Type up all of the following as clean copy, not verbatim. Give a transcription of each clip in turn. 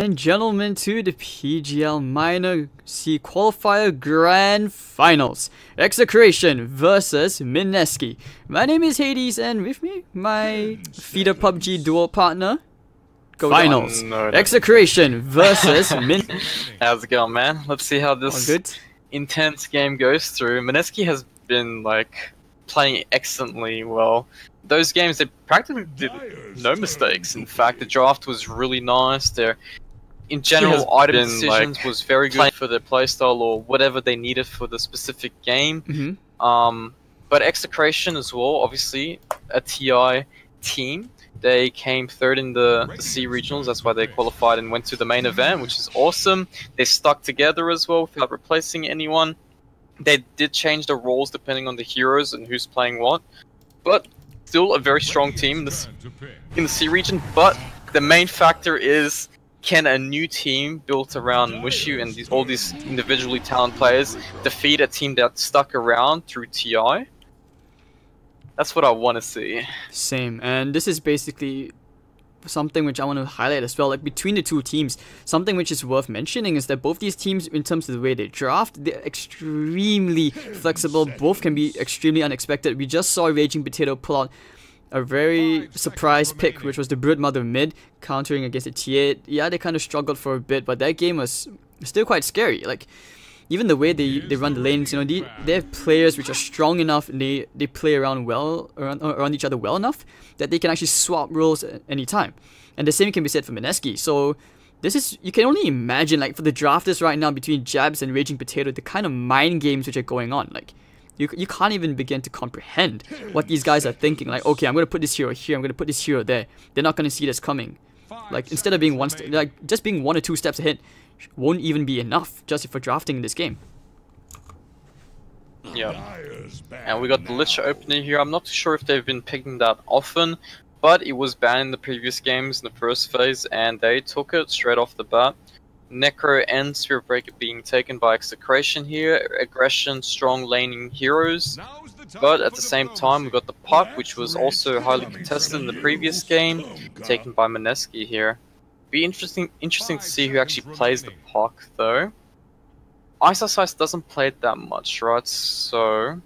and gentlemen, to the PGL Minesky Qualifier Grand Finals. Execration versus Minesky. My name is Hades, and with me, my feeder PUBG duo partner. Finals. Execration versus How's it going, man? Let's see how this intense game goes through. Minesky has been playing excellently well. Those games, they practically did no mistakes. In fact, the draft was really nice. Their, in general, item decisions was very good for their playstyle or whatever they needed for the specific game. But Execration as well, obviously, a TI team. They came third in the C regionals. That's why they qualified and went to the main event, which is awesome. They stuck together as well without replacing anyone. They did change the roles depending on the heroes and who's playing what, but still a very strong team in the C region. But the main factor is, can a new team built around Mushu and all these individually talented players defeat a team that stuck around through TI? That's what I want to see. Same, and this is basically something which I want to highlight as well. Like, between the two teams, something which is worth mentioning is that both these teams, in terms of the way they draft, they're extremely flexible. Both can be extremely unexpected. We just saw Raging Potato pull out a very surprise pick, which was the Broodmother mid, countering against a T8. Yeah, they kind of struggled for a bit, but that game was still quite scary. Like, even the way they run the lanes, you know, they have players which are strong enough, and they play around each other well enough that they can actually swap roles at any time. And the same can be said for Minesky. So this is, you can only imagine, like, for the drafters right now between Jabs and Raging Potato, the kind of mind games which are going on. Like, you can't even begin to comprehend what these guys are thinking. Like, okay, I'm gonna put this hero here, I'm gonna put this hero there. They're not gonna see this coming. Like, instead of being just being 1 or 2 steps ahead won't even be enough just for drafting in this game. Yeah, and we got the Lich opener here. I'm not too sure if they've been picking that often, but it was banned in the previous games in the first phase, and they took it straight off the bat. Necro and Spirit Breaker being taken by Execration here. Aggression, strong laning heroes. But at the same time, we got the Puck, which was also highly contested in the previous game, taken by Minesky here. Be interesting to see who actually plays the Puck, though. Ice doesn't play it that much, right? So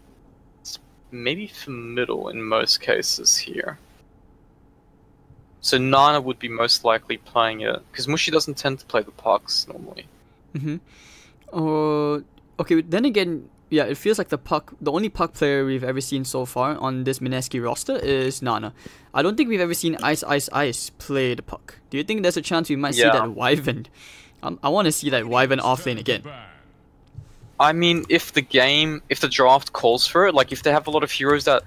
it's maybe for middle in most cases here. So Nana would be most likely playing it, because Mushi doesn't tend to play the Pucks normally. Okay, then again, yeah, it feels like the only Puck player we've ever seen so far on this Minesky roster is Nana. I don't think we've ever seen Ice play the Puck. Do you think there's a chance we might see that Wyvern? I want to see that Wyvern offlane again. I mean, if the draft calls for it, like if they have a lot of heroes that,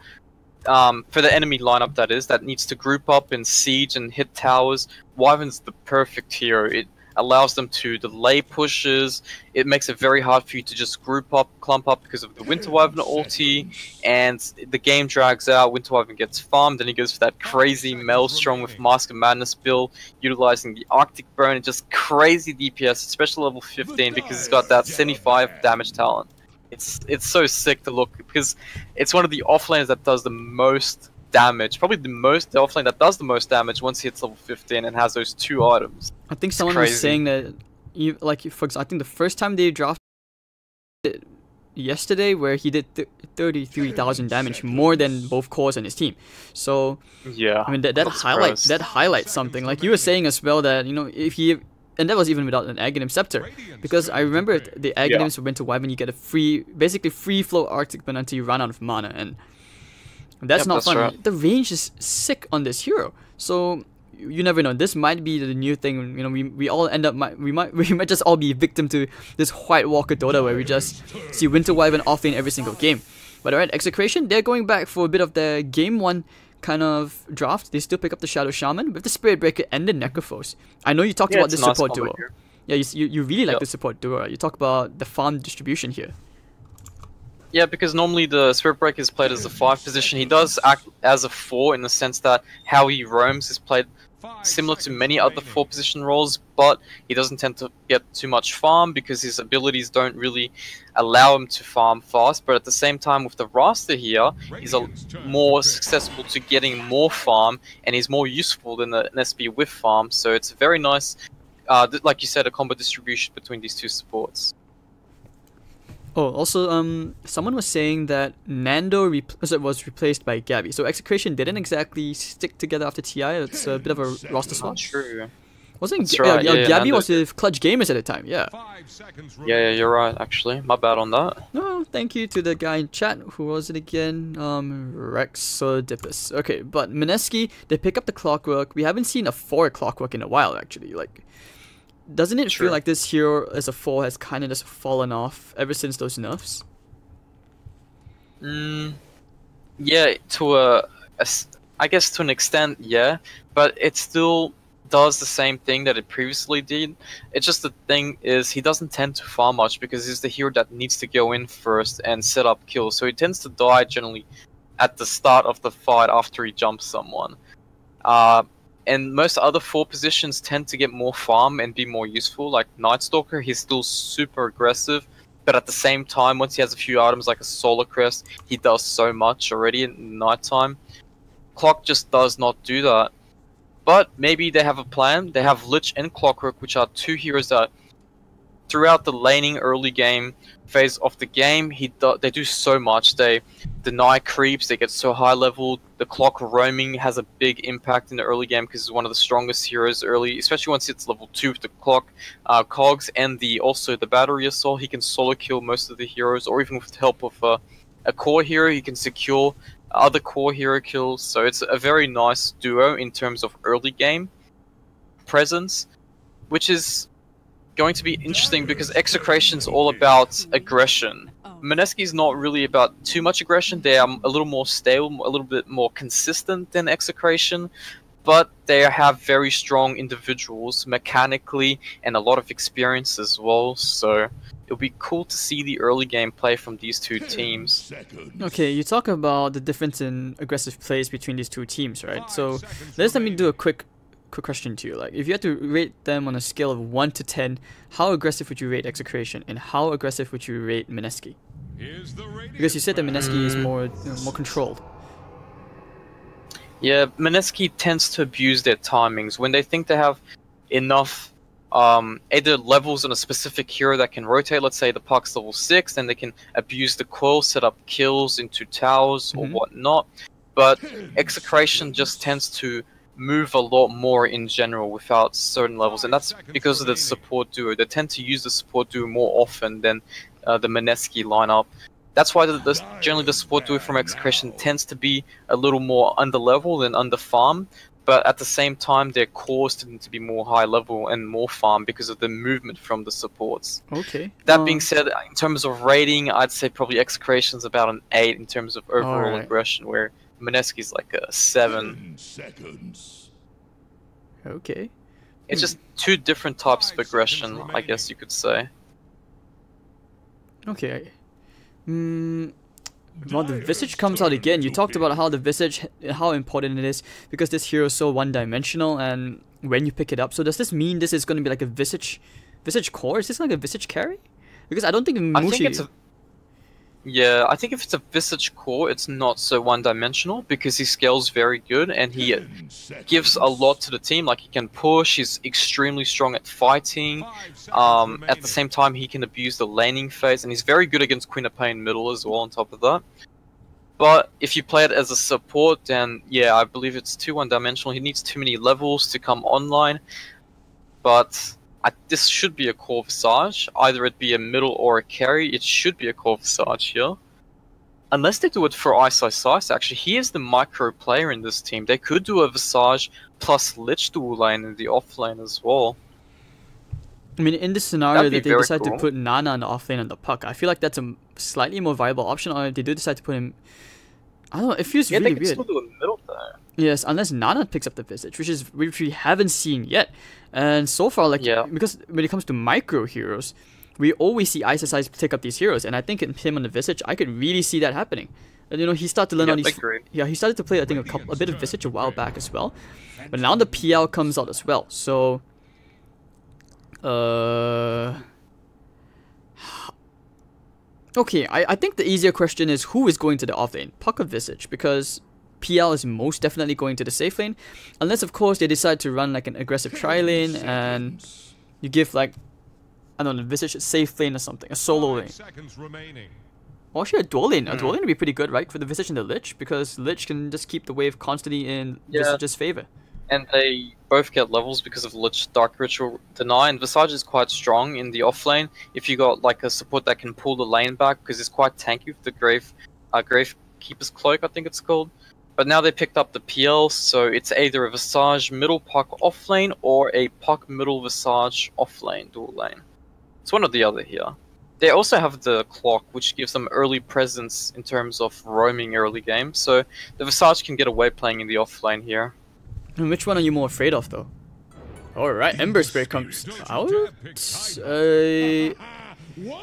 for the enemy lineup that needs to group up and siege and hit towers, Wyvern's the perfect hero. It allows them to delay pushes. It makes it very hard for you to just group up, clump up because of the Winter Wyvern ulti, and the game drags out. Winter Wyvern gets farmed, and he goes for that crazy Maelstrom with Mask of Madness build, utilizing the Arctic Burn and just crazy DPS, especially level 15, because he's got that 75 damage talent. It's so sick to look, because it's one of the offlanes that does the most damage, probably the offlane that does the most damage once he hits level 15 and has those 2 items. I think someone was saying that, for example, I think the first time they drafted it yesterday, where he did 33,000 damage, more than both cores on his team. So yeah, I mean that highlights something. Like you were saying as well, that, you know, if he, and that was even without an Aghanim Scepter, because I remember the Aghanims for Winter Wyvern, you get a basically free flow Arctic Burn until you run out of mana, and that's not fun. Right. The range is sick on this hero, so you never know. This might be the new thing. You know, we all end up we might just all be victim to this White Walker Dota, where we just see Winter Wyvern offlane every single game. But alright, Execration, they're going back for a bit of the game 1 kind of draft. They still pick up the Shadow Shaman with the Spirit Breaker and the Necrophos. I know you talked about this support duo. Yeah, you really like the support duo. You talk about the farm distribution here. Yeah, because normally the Spirit Breaker is played as a 5 position. He does act as a 4 in the sense that how he roams is played similar to many other 4 position roles, but he doesn't tend to get too much farm because his abilities don't really allow him to farm fast. But at the same time, with the roster here, he's more successful to getting more farm, and he's more useful than an SB with farm. So it's a very nice like you said, a combo distribution between these two supports. Oh, also, someone was saying that Nando was replaced by Gabby. So Execration didn't exactly stick together after TI. It's a bit of a roster swap. True. Wasn't Gabby Nando was with Clutch Gamers at the time, yeah. Yeah, you're right, actually. My bad on that. No, thank you to the guy in chat. Who was it again? Rexodipus. Okay, but Minesky, they pick up the Clockwork. We haven't seen a 4 Clockwork in a while, actually. Like, doesn't it feel like this hero as a 4 has kind of just fallen off ever since those nerfs? Yeah, I guess to an extent, yeah. But it still does the same thing that it previously did. It's just the thing is he doesn't tend to farm much because he's the hero that needs to go in first and set up kills. So he tends to die generally at the start of the fight after he jumps someone. And most other 4 positions tend to get more farm and be more useful. Like Night Stalker, he's still super aggressive, but at the same time, once he has a few items like a Solar Crest, he does so much already in nighttime. Clock just does not do that. But maybe they have a plan. They have Lich and Clockwork, which are 2 heroes that throughout the laning early game phase of the game, they do so much. They deny creeps, they get so high level. The Clock roaming has a big impact in the early game because it's one of the strongest heroes early, especially once it's level 2 with the Clock, Cogs, and also the Battery Assault. He can solo kill most of the heroes, or even with the help of a core hero, he can secure other core hero kills. So it's a very nice duo in terms of early game presence, which is going to be interesting because Execration's all about aggression. Minesky's not really about too much aggression. They are a little more stable, a little bit more consistent than Execration, but they have very strong individuals mechanically and a lot of experience as well. So it'll be cool to see the early game play from these two teams. Okay, you talk about the difference in aggressive plays between these two teams, right? So let me do a quick question to you. Like, if you had to rate them on a scale of 1 to 10, how aggressive would you rate Execration, and how aggressive would you rate Minesky? Because you said that Minesky is more more controlled. Yeah, Minesky tends to abuse their timings. When they think they have enough either levels on a specific hero that can rotate, let's say the puck's level 6, then they can abuse the coil, set up kills into towers or whatnot. But Execration just tends to move a lot more in general without certain levels, and that's because of the support duo. They tend to use the support duo more often than the Minesky lineup. That's why generally the support duo from Execration tends to be a little more under level than under farm, but at the same time their cores tend to be more high level and more farm because of the movement from the supports. Okay. That being said, in terms of rating, I'd say probably Execration's about an 8 in terms of overall aggression, where Minesky's like a 7. Okay. It's just 2 different types of aggression, I guess you could say. Okay. Well, the Visage comes out again. You talked about how the Visage, how important it is because this hero is so one-dimensional, and when you pick it up. So does this mean this is going to be like a Visage core? Is this like a Visage carry? Because I don't think Mushi... Yeah, I think if it's a Visage core, it's not so one-dimensional because he scales very good and he gives a lot to the team. Like, he can push, he's extremely strong at fighting. At the same time, he can abuse the laning phase, and he's very good against Queen of Pain middle as well on top of that. But if you play it as a support, then yeah, I believe it's too one-dimensional. He needs too many levels to come online. But this should be a core Visage. Either it be a middle or a carry, it should be a core Visage here. Unless they do it for Ice actually. He is the micro player in this team. They could do a Visage plus Lich dual lane in the off lane as well. I mean, in this scenario that they decide to put Nana on the off lane and the puck, I feel like that's a slightly more viable option. Or if they do decide to put him... I don't know, it feels really weird. Yeah, they can still do a middle there. Yes, unless Nana picks up the Visage, which we haven't seen yet. And so far, like, because when it comes to micro heroes, we always see ISSI take up these heroes, and I think in him on the Visage, I could really see that happening. And you know, he started to learn all these. Yeah, he started to play, I think, a bit of Visage a while back as well. But now the PL comes out as well, so. Okay, I think the easier question is who is going to the off lane, Puck or Visage, because PL is most definitely going to the safe lane, unless of course they decide to run like an aggressive tri lane and You give like, I don't know, Visage a safe lane or something, a solo lane. Or actually a dual lane. A dual lane would be pretty good, right, for the Visage and the Lich, because Lich can just keep the wave constantly in Visage's favor. And they both get levels because of Lich Dark Ritual Deny, and Visage is quite strong in the off lane if you got like a support that can pull the lane back, because it's quite tanky with the Gravekeeper's Cloak, I think it's called. But now they picked up the PL, so it's either a Visage middle Puck off lane or a Puck middle Visage off lane, dual lane. It's one or the other here. They also have the clock, which gives them early presence in terms of roaming early game, so the Visage can get away playing in the off lane here. And which one are you more afraid of, though? Alright, Ember Spirit comes out.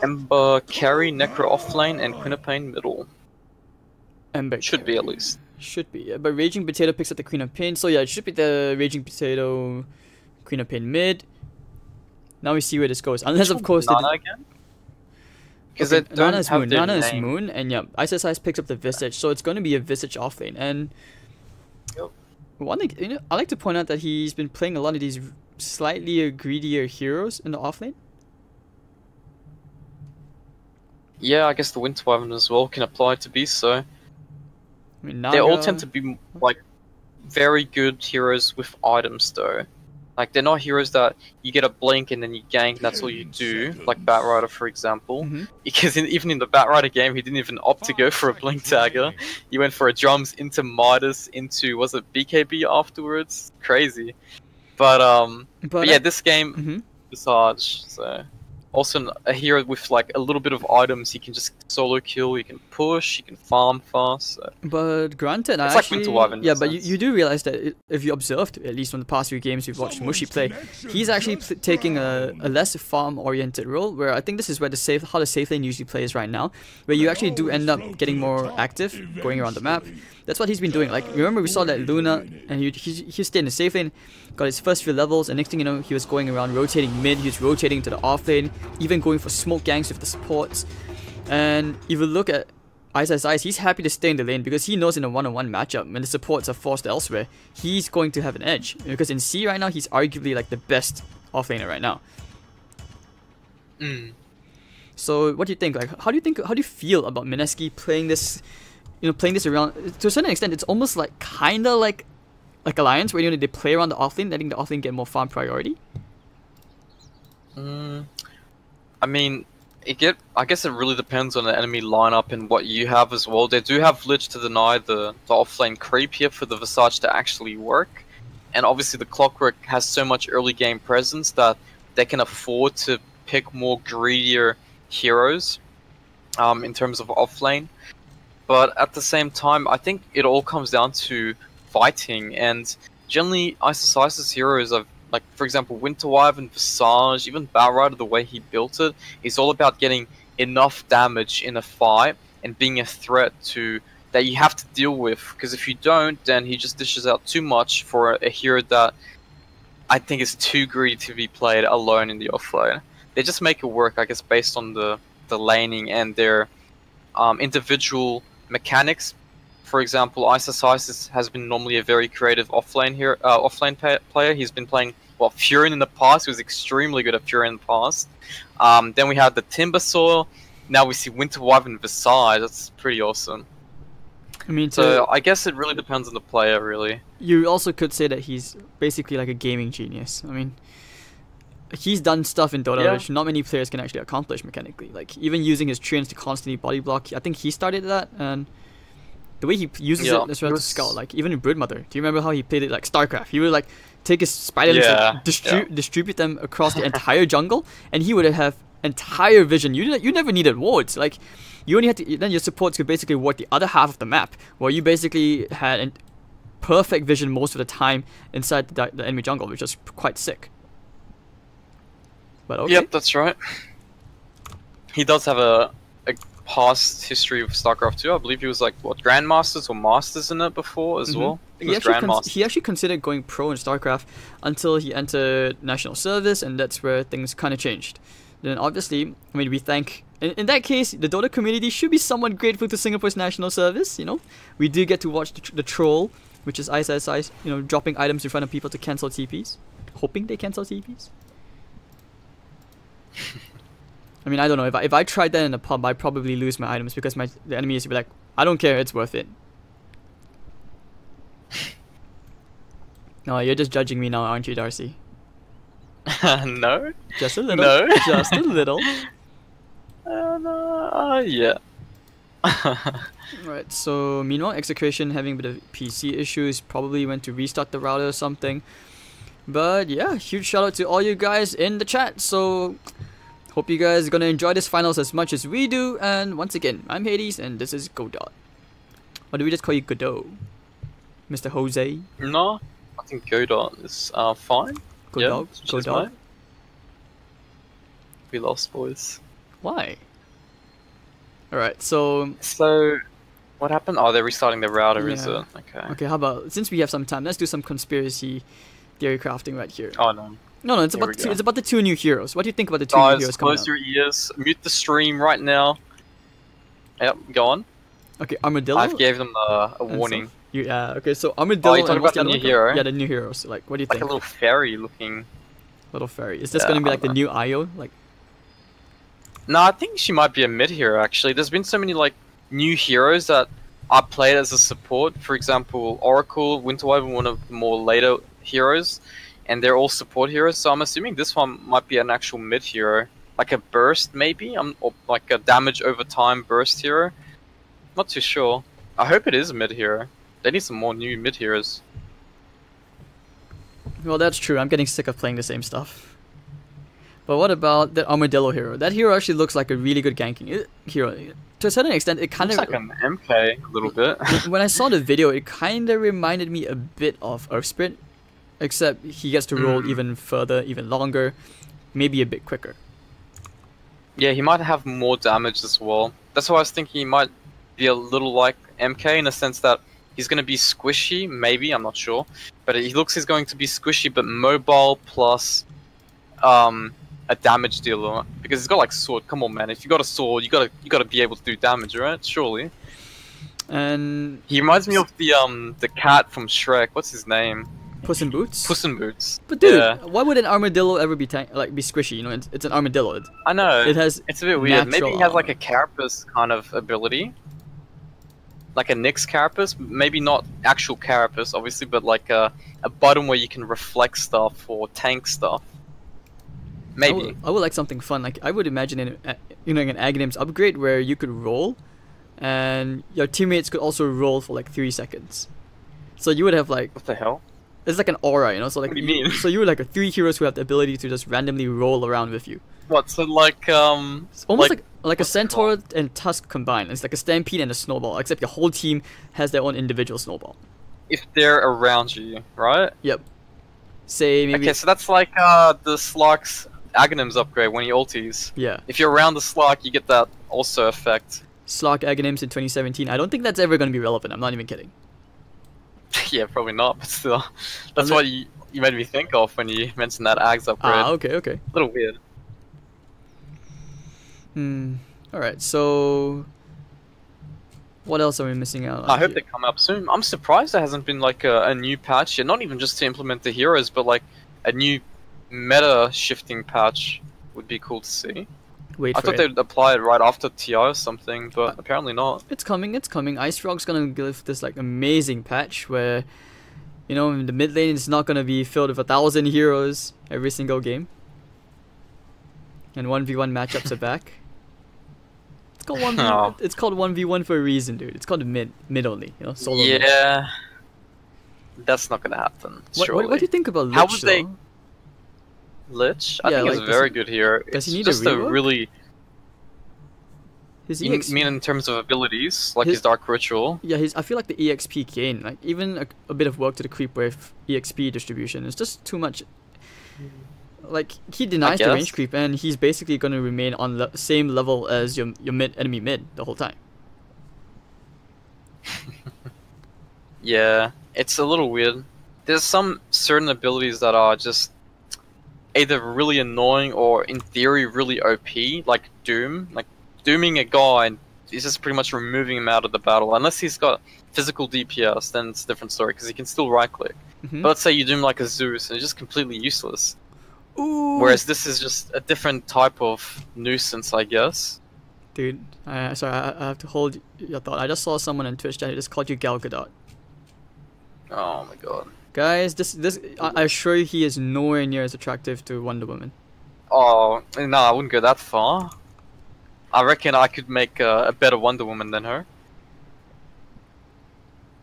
Ember carry, Necro off lane, and Quinapane middle. Ember should be at least. Should be, yeah. But Raging Potato picks up the Queen of Pain, so yeah, it should be the Raging Potato, Queen of Pain mid. Now we see where this goes. Unless, of course, Nana again? Because okay, Nana's Moon. Nana is Moon, and yeah, Ice picks up the Visage, so it's going to be a Visage offlane. And one thing, I like to point out that he's been playing a lot of these slightly greedier heroes in the offlane. Yeah, I guess the Winter Wyvern as well can apply to be so. I mean, Naga... They all tend to be like very good heroes with items though. Like, they're not heroes that you get a blink and then you gank and that's all you do, like Batrider for example. Because even in the Batrider game, he didn't even opt to go for a blink tagger. He went for a drums into Midas, into, was it BKB afterwards? Crazy. But yeah, this game, Visage, so... Also a hero with like a little bit of items, he can just solo kill, he can push, he can farm fast. So. But granted, it's like Winter Wyvern. Yeah, but you do realize that if you observed, at least from the past few games we've watched Mushy play, he's actually taking a less farm-oriented role, where I think this is where how the safe lane usually plays right now, where you actually do end up getting more active, going around the map. That's what he's been doing. Like, remember we saw that Luna, and he stayed in the safe lane, got his first few levels, and next thing you know, he was going around rotating mid, he was rotating to the off lane, even going for smoke ganks with the supports. And if you look at Ice, he's happy to stay in the lane because he knows in a one-on-one matchup, when the supports are forced elsewhere, he's going to have an edge. Because in C right now, he's arguably like the best offlaner right now. So what do you think? Like, how do you feel about Minesky playing this? Playing this around to a certain extent. It's almost like kinda like Alliance, where they play around the offlane, letting the offlane get more farm priority. I mean, I guess it really depends on the enemy lineup and what you have as well. They do have Lich to deny the offlane creep here for the Visage to actually work, and obviously the Clockwork has so much early game presence that they can afford to pick more greedier heroes in terms of offlane. But at the same time, I think it all comes down to fighting, and generally Ice's heroes are, like, for example, Winter Wyvern, Visage, even Batrider, the way he built it, is all about getting enough damage in a fight and being a threat that you have to deal with, because if you don't, then he just dishes out too much for a hero that I think is too greedy to be played alone in the offlane. They just make it work, I guess, based on the laning and their individual mechanics. For example, Ice has been normally a very creative offlane player. He's been playing, well, Furin in the past. He was extremely good at Furin in the past. Then we had the Timber Soil. Now we see Winter Wyvern Visage. That's pretty awesome. I mean, so I guess it really depends on the player, really. You also could say that he's basically like a gaming genius. I mean, he's done stuff in Dota which not many players can actually accomplish mechanically. Like, even using his treants to constantly body block. I think he started that, and the way he uses it as well to scout. Like, even in Broodmother, do you remember how he played it like StarCraft? He would like take his spiderlings and distribute them across the entire jungle, and he would have entire vision. You never needed wards. Like, you only had to. Then your supports could basically work the other half of the map, where you basically had perfect vision most of the time inside the enemy jungle, which was quite sick. But okay. Yep, that's right. He does have a past history of StarCraft 2. I believe he was like, what, Grandmasters or Masters in it before as well? I think it was Grandmasters. He actually considered going pro in StarCraft until he entered National Service, and that's where things kind of changed. Then obviously, I mean, we thank... In that case, the Dota community should be somewhat grateful to Singapore's National Service, We do get to watch the troll, which is Ice, dropping items in front of people to cancel TPs. Hoping they cancel TPs. I mean, I don't know. If I tried that in a pub, I'd probably lose my items because the enemies would be like, I don't care, it's worth it. No, you're just judging me now, aren't you, Darcy? No. Just a little. No. Just a little. No, yeah. Right, so meanwhile, Execration having a bit of PC issues, probably went to restart the router or something. But yeah, huge shout out to all you guys in the chat. So hope you guys are gonna enjoy this finals as much as we do. And once again, I'm Hades and this is Godot. Or do we just call you Godot? Mr. Jose? No, I think Godot is fine. Godot? Yeah, Godot? We lost, boys. Why? Alright, so what happened? Oh, they're restarting the router, yeah. is it? Okay. Okay, how about, since we have some time, let's do some conspiracy theory crafting right here. Oh no. No, it's about the two new heroes. What do you think about the two new heroes coming out? Close your ears, mute the stream right now. Yep, go on. Okay, Armadillo? I've gave them a warning. Yeah, okay, so Armadillo you're talking and what's about the the other new one? hero? Yeah, the new heroes. Like, what do you Like think? a little fairy looking. Little fairy. Is this gonna be like the new Io? Like, no, I think she might be a mid hero actually. There's been so many like new heroes that I played as a support. For example, Oracle, Winterwoven, one of the more later heroes, and they're all support heroes. So I'm assuming this one might be an actual mid hero, like a burst maybe, or like a damage over time burst hero. Not too sure. I hope it is a mid hero. They need some more new mid heroes. well, that's true. I'm getting sick of playing the same stuff. But what about the Armadillo hero? That hero actually looks like a really good ganking hero. To a certain extent, it kind of looks like an MK a little bit. When I saw the video, it kind of reminded me a bit of Earthsprit, except he gets to roll even further, even longer, maybe a bit quicker. Yeah, he might have more damage as well. That's why I was thinking he might be a little like MK in the sense that he's going to be squishy, maybe, I'm not sure. But he looks he's going to be squishy, but mobile plus a damage dealer, because he's got like sword. Come on, man! If you got a sword, you gotta be able to do damage, right? Surely. And he reminds me of the cat from Shrek. What's his name? Puss in Boots. Puss in Boots. But dude, why would an armadillo ever be be squishy? You know, it's an armadillo. I know. It's a bit weird. Maybe he has like a carapace kind of ability, like a Nyx carapace. Maybe not actual carapace, obviously, but like a button where you can reflect stuff or tank stuff. Maybe. I would like something fun. Like I would imagine an Aghanims upgrade where you could roll, and your teammates could also roll for like 3 seconds. So you would have like, what the hell? It's like an aura, you know. So like, what do you mean? So you would like 3 heroes who have the ability to just randomly roll around with you. What? So like it's almost like a centaur and tusk combined. It's like a stampede and a snowball, except your whole team has their own individual snowball. If they're around you, right? Yep. Say maybe. Okay, so that's like the Slark's Aghanims upgrade when he ultis. Yeah. If you're around the Slark, you get that also effect. Slark Aghanims in 2017. I don't think that's ever going to be relevant. I'm not even kidding. Yeah, probably not, but still. That's what you made me think of when you mentioned that Aghs upgrade. Ah, okay. A little weird. Alright, so what else are we missing out on? I hope they come up soon. I'm surprised there hasn't been like a new patch yet, not even just to implement the heroes, but like a new meta shifting patch would be cool to see. I thought they'd apply it right after TI or something, but apparently not. It's coming. Ice Frog's gonna give this like amazing patch where, you know, the mid lane is not gonna be filled with 1,000 heroes every single game. And 1v1 matchups are back. It's called 1v1. It's called 1v1 for a reason, dude. It's called mid only, you know, solo. Yeah. That's not gonna happen. What do you think about Lich? How would they? Lich? I think like, he's very good here. Does he need just a really. His you mean in terms of abilities, like his Dark Ritual? Yeah, I feel like the EXP gain, like even a bit of work to the creep wave EXP distribution is just too much. Like he denies the range creep, and he's basically going to remain on the same level as your enemy mid the whole time. Yeah, it's a little weird. There's some certain abilities that are just either really annoying or in theory really OP, like Doom. Like dooming a guy is just pretty much removing him out of the battle. Unless he's got physical DPS, then it's a different story because he can still right click. But let's say you doom like a Zeus and it's just completely useless. Ooh. Whereas this is just a different type of nuisance, I guess. Dude, sorry, I have to hold your thought. I just saw someone on Twitch that just called you Gal Gadot. Oh my god. Guys, I assure you he is nowhere near as attractive to Wonder Woman. Oh, no, I wouldn't go that far. I reckon I could make a better Wonder Woman than her.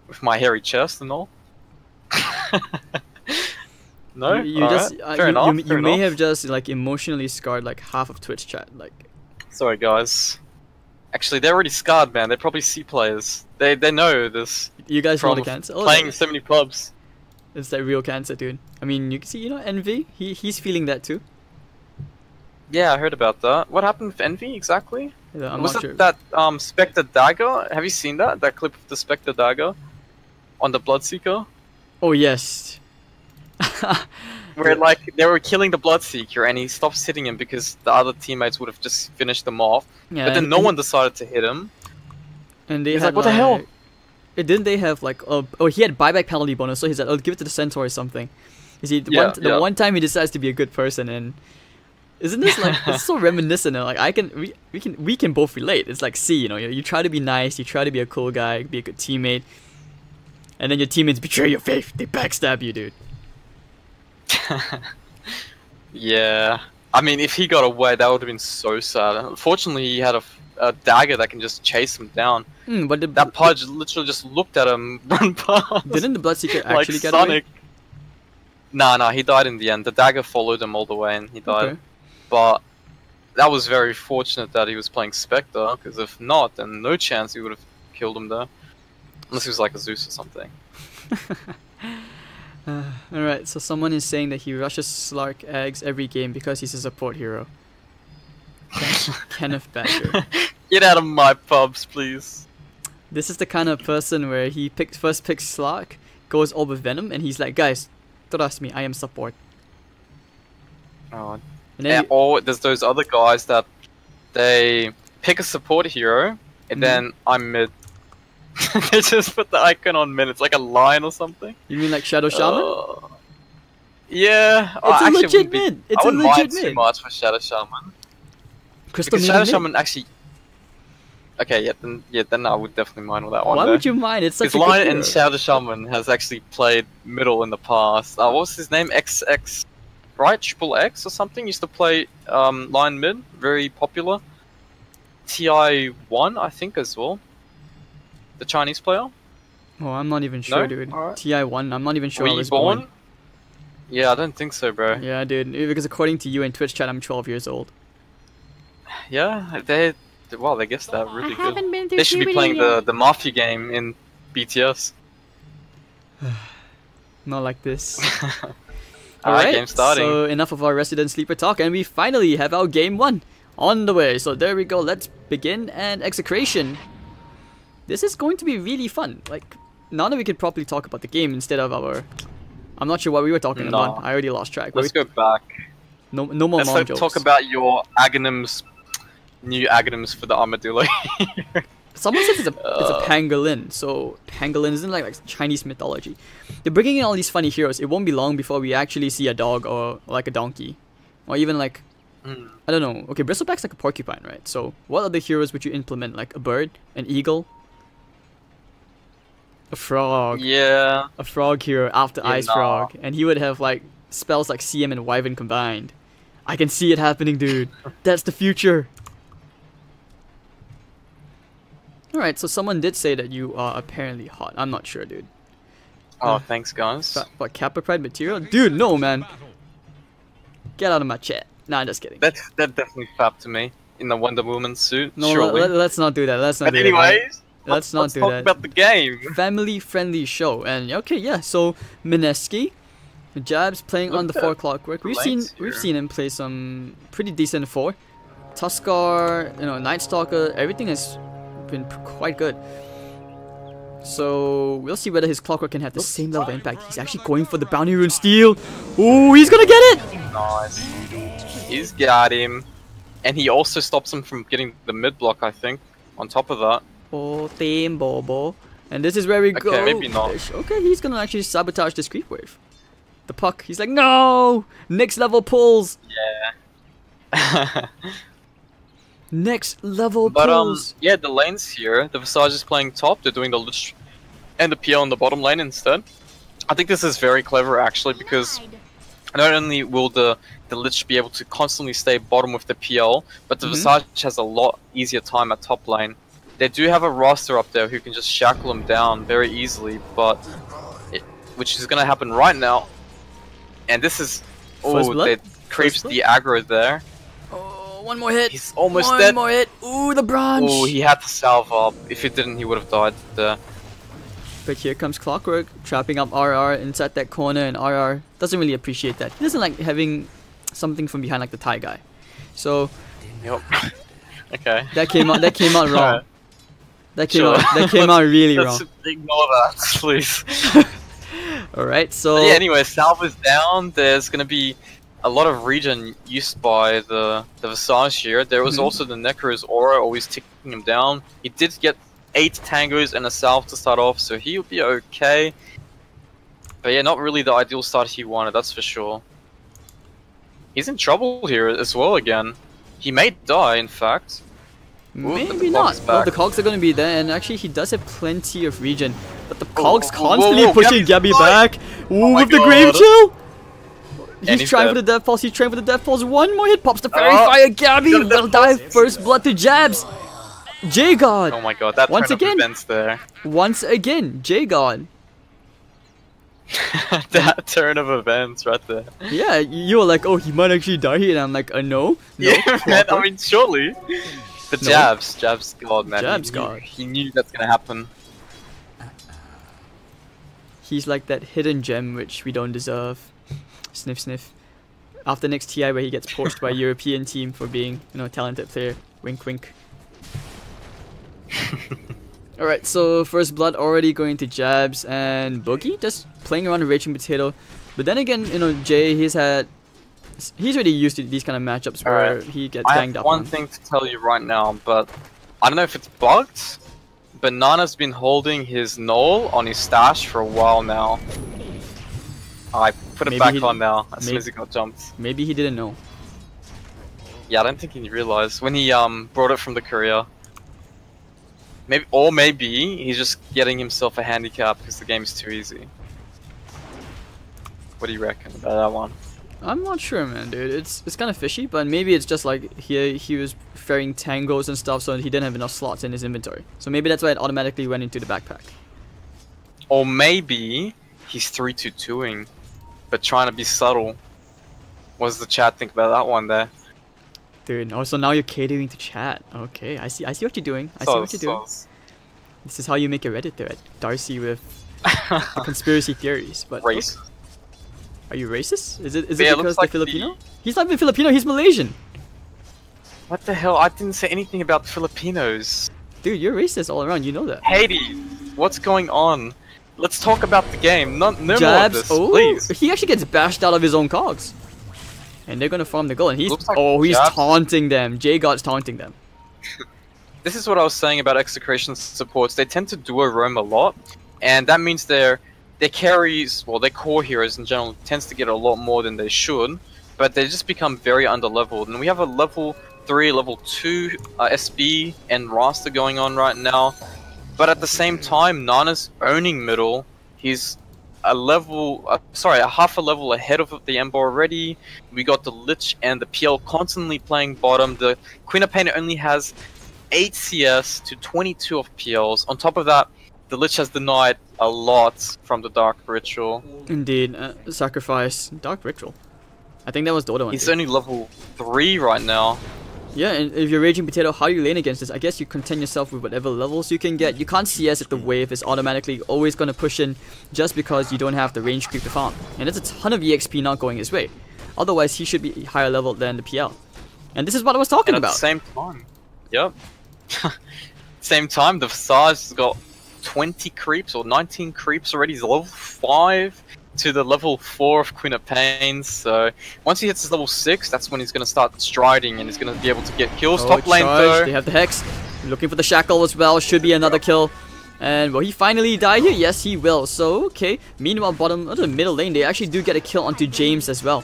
With my hairy chest and all. No? Fair enough. You may have just like emotionally scarred like half of Twitch chat. Like, sorry guys. Actually, they're already scarred, man. They're probably C players. They know this. You guys from hold the cancer. Playing so many pubs. It's that real cancer, dude. I mean, you can see, Envy. He's feeling that too. Yeah, I heard about that. What happened with Envy exactly? Yeah, I'm Was not it sure. that Spectre Dagger? Have you seen that? That clip of the Spectre Dagger on the Bloodseeker? Oh yes. Where like they were killing the Bloodseeker and he stopped hitting him because the other teammates would have just finished them off. Yeah, but then no one decided to hit him. And they He's had like, what the hell? Didn't they have like he had buyback penalty bonus, so he said, "I'll give it to the Centaur or something." You see, the one time he decides to be a good person, and isn't this like it's so reminiscent? And like we can both relate. It's like, see, you try to be nice, you try to be a cool guy, be a good teammate, and then your teammates betray your faith. They backstab you, dude. Yeah, I mean, if he got away, that would have been so sad. Unfortunately, he had a dagger that can just chase him down. But that Pudge literally just looked at him run past. Didn't the Bloodseeker actually like get Sonic. away? Nah, he died in the end. The dagger followed him all the way and he died. Okay. But that was very fortunate that he was playing Spectre, because if not, then no chance he would have killed him there. Unless he was like a Zeus or something. Alright, so someone is saying that he rushes Slark eggs every game because he's a support hero. Kenneth Badger. Get out of my pubs, please. This is the kind of person where he first picks Slark, goes all with Venom, and he's like, guys, trust me, I am support. Oh. And then or there's those other guys that they pick a support hero, and then I'm mid. They just put the icon on mid. It's like a line or something. You mean like Shadow Shaman? Yeah. It's a legit mid. It's a legit mid. I wouldn't mind too much for Shadow Shaman. Crystal Shadow Shaman actually. Okay, then I would definitely mind with that one. Why would you mind? It's such a good Lion hero. and Shadow Shaman has actually played middle in the past. What was his name? XX, right? Triple X or something. Used to play Lion mid. Very popular. TI1, I think, as well. The Chinese player. Oh, I'm not even sure, No? dude. Alright. TI1, I'm not even sure Were I you was born? born. Yeah, I don't think so, bro. Yeah, dude. Because according to you in Twitch chat, I'm 12 years old. Yeah, they guessed that really good. Been They should be playing the Mafia game in BTS. Not like this. Alright, game starting. So enough of our resident sleeper talk, and we finally have our game 1 on the way. So there we go. Let's begin. And Execration. This is going to be really fun. Like, now that we could properly talk about the game instead of our... I'm not sure what we were talking about. I already lost track. Let's go back. No more mom jokes. Let's talk about your Aghanims, new Aghanims for the Armadillo. Someone said it's a pangolin. So pangolin isn't like Chinese mythology. They're bringing in all these funny heroes. It won't be long before we actually see a dog or like a donkey, or even like I don't know. Okay, Bristleback's like a porcupine, right? So what other heroes would you implement? Like a bird, an eagle, a frog. Yeah. A frog hero after Ice Frog, and he would have like spells like CM and Wyvern combined. I can see it happening, dude. That's the future. Alright, so someone did say that you are apparently hot. I'm not sure, dude. Oh, thanks, guys. What, Kappa Pride material? Dude, no, man. Get out of my chat. Nah, I'm just kidding. That definitely fapped to me in the Wonder Woman suit. No, surely. let's not do that. Let's not But do anyways, that. Let's not do talk that. about the game. Family-friendly show. And okay, yeah. So Minesky, Jab's playing on the 4 clockwork. We've seen him play some pretty decent 4. Tuskar, Night Stalker. Everything has been quite good. So we'll see whether his clockwork can have the same level of impact. He's actually going for the bounty rune steal. Ooh, he's gonna get it! Nice. He's got him. And he also stops him from getting the mid block, I think, on top of that. Oh, team Bobo. And this is where we go. Okay, maybe not. Okay, he's gonna actually sabotage this creep wave. the puck. He's like, no! Next level pulls! Yeah. Next level pulls! Yeah, the lanes here, the Visage is playing top, they're doing the Lich and the PL in the bottom lane instead. I think this is very clever actually, because not only will the Lich be able to constantly stay bottom with the PL, but the Visage has a lot easier time at top lane. They do have a roster up there who can just shackle him down very easily, but which is going to happen right now. And this is... Oh, they creeps the aggro there. Oh, one more hit. He's almost dead. One more hit. Ooh, the branch. Oh, he had to salve up. If he didn't, he would have died there. But here comes Clockwork, trapping up RR inside that corner, and RR doesn't really appreciate that. He doesn't like having something from behind like the Thai guy. So... Yep. Okay. That came out wrong. That came out really wrong. Ignore that, please. Alright, so... But yeah, anyway, Salve is down. There's going to be a lot of regen used by the Visage here. There was also the Necro's Aura always ticking him down. He did get 8 tangos and a Salve to start off, so he'll be okay. But yeah, not really the ideal start he wanted, that's for sure. He's in trouble here as well again. He may die, in fact. Maybe not. Well, the cogs are going to be there, and actually he does have plenty of regen. But the cogs constantly pushing Gabby back. Ooh, with the Grave Chill! He's trying for the Death Pulse, he's trying for the Death Pulse. One more hit, pops the Fairy Fire. Gabby will die. First blood to Jabs. J-God! Oh my god, that turn of events there. Once again, J-God. That turn of events right there. Yeah, you were like, oh, he might actually die here, and I'm like, no. Yeah, man, I mean, surely. But Jabs God, man. Jabs God. He knew that's gonna happen. He's like that hidden gem which we don't deserve. Sniff, sniff. After next TI where he gets poached by a European team for being, you know, a talented player. Wink, wink. Alright, so first blood already going to Jabs, and Boogie just playing around a Raging Potato. But then again, you know, Jay, he's already used to these kind of matchups where he gets banged up. I have one thing to tell you right now, but I don't know if it's bugged, but Nana's been holding his Null on his stash for a while now. I put it back on now as soon as he got jumped. Maybe he didn't know. Yeah, I don't think he realized when he brought it from the courier. Maybe he's just getting himself a handicap because the game is too easy. What do you reckon about that one? I'm not sure, man, dude. It's kind of fishy, but maybe it's just like he was ferrying tangos and stuff, so he didn't have enough slots in his inventory. So maybe that's why it automatically went into the backpack. Or maybe he's 3-2-2ing, but trying to be subtle. What does the chat think about that one there? Dude, also now you're catering to chat. Okay, I see what you're doing. I see what you're doing. This is how you make a Reddit thread. Darcy with the conspiracy theories. But racist. Are you racist? Is it because they're Filipino? He's not even Filipino, he's Malaysian. What the hell? I didn't say anything about the Filipinos. Dude, you're racist all around, you know that. Hades, what's going on? Let's talk about the game. No more of this, please. He actually gets bashed out of his own cogs. And they're gonna farm the goal, and he's he's taunting them. J-God's taunting them. This is what I was saying about Execration supports. They tend to duo roam a lot, and that means their carries, well, their core heroes in general tends to get a lot more than they should, but they just become very underleveled. And we have a level 3, level 2 SB and roster going on right now, but at the same time, Nana's owning middle. He's a half a level ahead of the Ember already. We got the Lich and the PL constantly playing bottom. The Queen of Pain only has 8 CS to 22 of PLs. On top of that, the Lich has denied a lot from the Dark Ritual. Indeed, sacrifice. Dark Ritual. I think that was Dota one. He's only level 3 right now. Yeah, and if you're Raging Potato, how do you lane against this? I guess you content yourself with whatever levels you can get. You can't CS if the wave is automatically always going to push in just because you don't have the range creep to farm. And there's a ton of EXP not going his way. Otherwise, he should be higher level than the PL. And this is what I was talking about. At the same time. Yep. Same time, the Visage has got 20 creeps or 19 creeps already. He's level 5 to the level 4 of Queen of Pains. So once he hits his level 6, that's when he's going to start striding and he's going to be able to get kills. Top lane though. They have the Hex. Looking for the Shackle as well. Should be another kill. And will he finally die here? Yes, he will. So, okay. Meanwhile, bottom of the middle lane, they actually do get a kill onto James as well.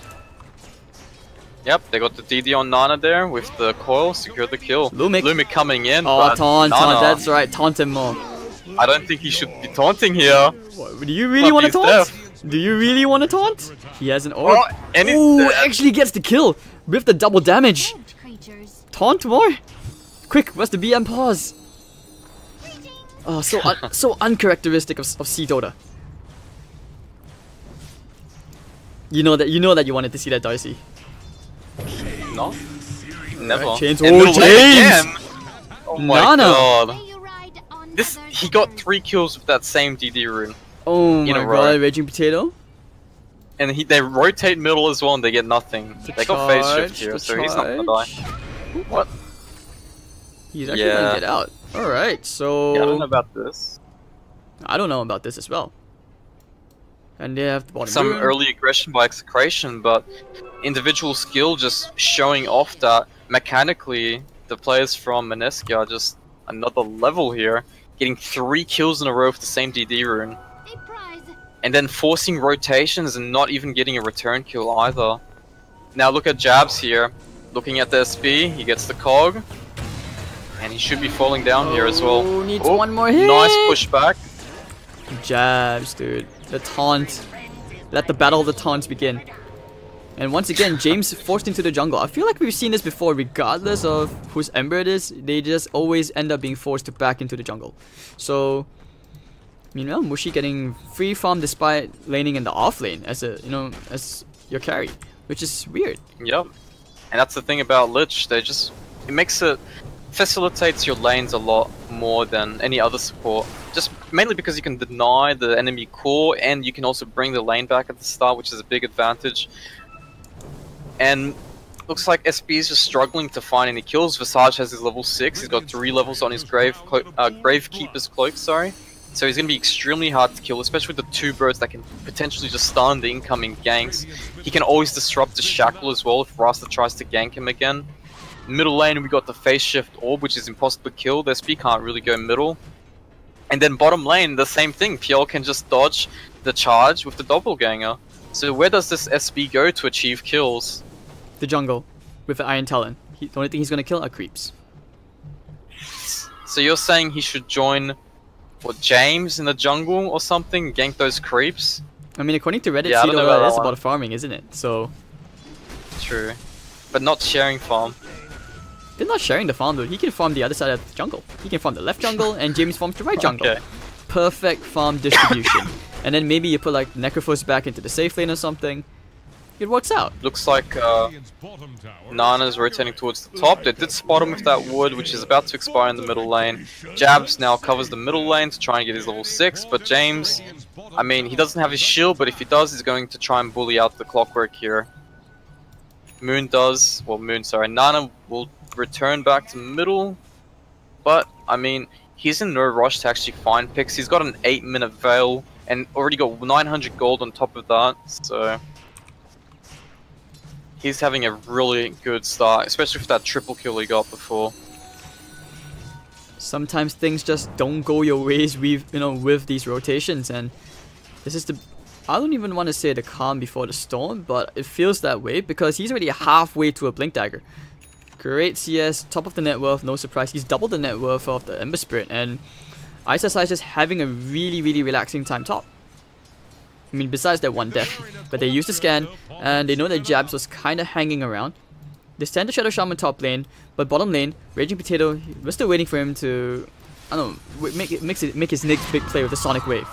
Yep, they got the DD on Nana there with the coil, secure the kill. Lumik coming in. Oh, taunt, that's right. Taunt him more. I don't think he should be taunting here. What, do you really want to taunt? Do you really want to taunt? He has an orb. Oh, actually gets the kill with the double damage. Taunt more? Quick, where's the BM pause? Oh, so uncharacteristic of C Dota. You know that you wanted to see that, Darcy. No, never. Right, James. Oh, James! Oh my god! He got 3 kills with that same DD rune. Oh my god, Raging Potato. And they rotate middle as well, and they get nothing. They got phase shift here, so he's not gonna die. What? He's actually gonna get out. Alright, so... Yeah, I don't know about this. I don't know about this as well. And they have the bottom some early aggression by Execration, but individual skill just showing off that mechanically the players from Minesky are just another level here. Getting 3 kills in a row with the same DD rune. And then forcing rotations and not even getting a return kill either. Now look at Jabs here. Looking at the SB, he gets the cog. And he should be falling down here as well. Needs one more hit. Nice pushback. Jabs, dude. The taunt. Let the battle of the taunts begin. And once again, James forced into the jungle. I feel like we've seen this before, regardless of whose Ember it is. They just always end up being forced back into the jungle. So, you know, Mushi getting free farm despite laning in the off lane as as your carry, which is weird. Yep. And that's the thing about Lich. It facilitates your lanes a lot more than any other support. Just mainly because you can deny the enemy core and you can also bring the lane back at the start, which is a big advantage. And looks like SB is just struggling to find any kills. Visage has his level 6. He's got 3 levels on his Gravekeeper's Cloak, sorry. So he's going to be extremely hard to kill, especially with the 2 birds that can potentially just stun the incoming ganks. He can always disrupt the Shackle as well if Rasta tries to gank him again. Middle lane, we got the phase shift orb, which is impossible to kill. The SP can't really go middle. And then bottom lane, the same thing. PL can just dodge the charge with the doppelganger. So where does this SP go to achieve kills? The jungle, with the Iron Talon. The only thing he's going to kill are creeps. So you're saying he should join, what, James in the jungle or something? Gank those creeps? I mean, according to Reddit, yeah, it's about farming, isn't it? So... True. But not sharing farm. They're not sharing the farm, dude. He can farm the other side of the jungle. He can farm the left jungle, and James farms the right jungle. Okay. Perfect farm distribution. And then maybe you put like Necrophos back into the safe lane or something. It works out. Looks like Nana's rotating towards the top. They did spot him with that wood, which is about to expire in the middle lane. Jabs now covers the middle lane to try and get his level 6, but James, I mean, he doesn't have his shield, but if he does, he's going to try and bully out the clockwork here. Nana will return back to middle, but I mean, he's in no rush to actually find picks. He's got an 8-minute veil and already got 900 gold on top of that, so he's having a really good start, especially with that triple kill he got before. Sometimes things just don't go your ways with these rotations, and this is I don't even want to say the calm before the storm, but it feels that way because he's already halfway to a Blink Dagger. Great CS, top of the net worth, no surprise. He's doubled the net worth of the Ember Spirit, and ISSI is just having a really, really relaxing time top. I mean, besides that one death, but they used the scan, and they know that Jabs was kind of hanging around. They stand the Shadow Shaman top lane, but bottom lane, Raging Potato, we're still waiting for him to, I don't know, make his next big play with the Sonic Wave.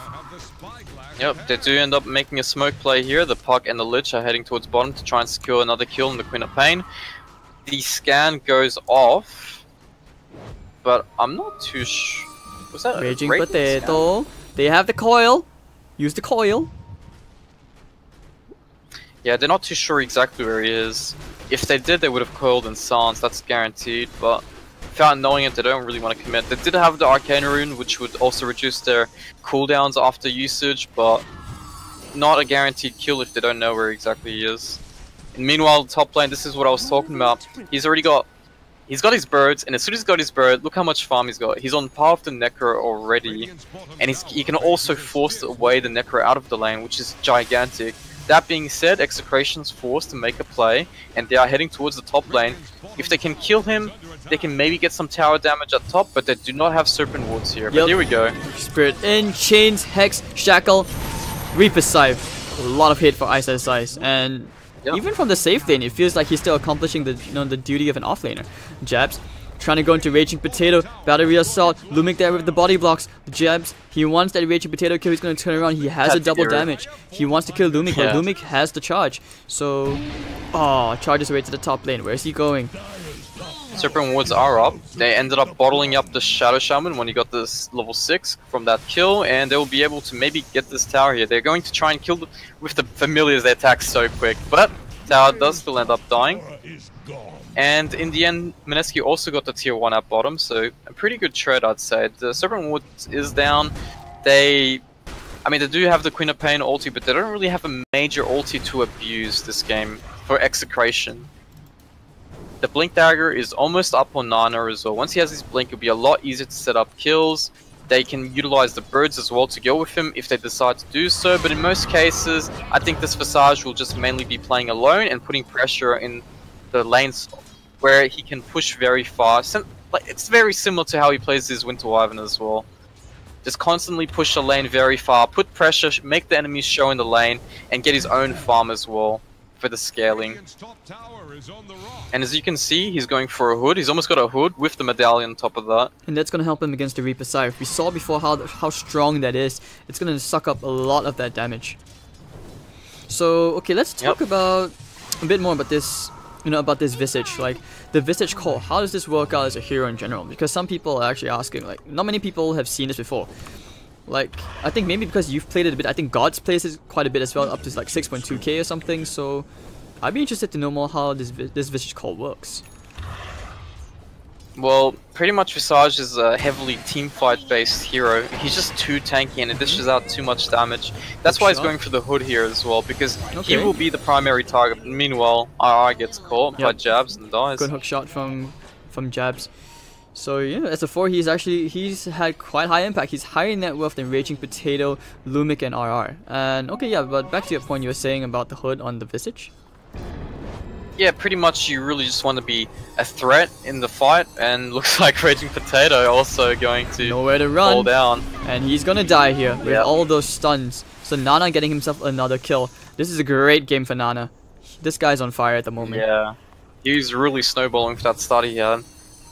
Yep, they do end up making a smoke play here. The Puck and the Lich are heading towards bottom to try and secure another kill on the Queen of Pain. The scan goes off, but I'm not too sure. Was that Raging Potato? They have the coil. Use the coil. Yeah, they're not too sure exactly where he is. If they did, they would have coiled and silenced, that's guaranteed, but without knowing it, they don't really want to commit. They did have the Arcane Rune, which would also reduce their cooldowns after usage, but not a guaranteed kill if they don't know where exactly he is. And meanwhile, top lane, this is what I was talking about. He's already got He's got his birds, and as soon as he's got his bird, look how much farm he's got. He's on par with the Necro already, and he can also force away the Necro out of the lane, which is gigantic. That being said, Execration's forced to make a play, and they are heading towards the top lane. If they can kill him, they can maybe get some tower damage at top, but they do not have Serpent Wards here. But here we go. Spirit in, Chains, Hex, Shackle, Reaper's Scythe. A lot of hit for Ice as Ice, and even from the safe lane, it feels like he's still accomplishing the the duty of an offlaner. Jabs, trying to go into Raging Potato, Battery Assault, Lumic there with the body blocks. Jabs, he wants that Raging Potato kill, he's going to turn around, he has a double damage. He wants to kill Lumic, but Lumic has the charge. So, charges away to the top lane. Where is he going? Serpent Wards are up. They ended up bottling up the Shadow Shaman when he got this level 6 from that kill, and they will be able to maybe get this tower here. They're going to try and kill with the Familiars, they attack so quick, but tower does still end up dying. And in the end, Minesky also got the tier 1 at bottom, so a pretty good trade, I'd say. The Serpent Wards is down. They do have the Queen of Pain ulti, but they don't really have a major ulti to abuse this game for Execration. The Blink Dagger is almost up on Nana as well. Once he has his Blink, it'll be a lot easier to set up kills. They can utilize the birds as well to go with him if they decide to do so, but in most cases, I think this Visage will just mainly be playing alone and putting pressure in the lanes where he can push very fast. And it's very similar to how he plays his Winter Wyvern as well. Just constantly push the lane very far, put pressure, make the enemies show in the lane, and get his own farm as well for the scaling. And as you can see, he's going for a hood. He's almost got a hood with the medallion on top of that. And that's going to help him against the Reaper Scythe. We saw before how strong that is. It's going to suck up a lot of that damage. So, okay, let's talk about a bit more about this, about this Visage. Like, the Visage call, how does this work out as a hero in general? Because some people are actually asking, like, not many people have seen this before. Like, I think maybe because you've played it a bit, I think Gods plays it quite a bit as well, up to like 6.2k or something, so I'd be interested to know more how this Visage call works. Well, pretty much Visage is a heavily teamfight based hero. He's just too tanky and it dishes out too much damage. That's why he's going for the hood here as well, because he will be the primary target. Meanwhile, RR gets caught by jabs and dies. Good hook shot from jabs. So yeah, as a 4, he's had quite high impact. He's higher net worth than Raging Potato, Lumic, and RR. And okay, yeah, but back to your point you were saying about the hood on the Visage. Yeah, pretty much you really just want to be a threat in the fight, and looks like Raging Potato also going to nowhere to run. Fall down. And he's gonna die here with all those stuns. So Nana getting himself another kill. This is a great game for Nana. This guy's on fire at the moment. Yeah, he's really snowballing for that start he had.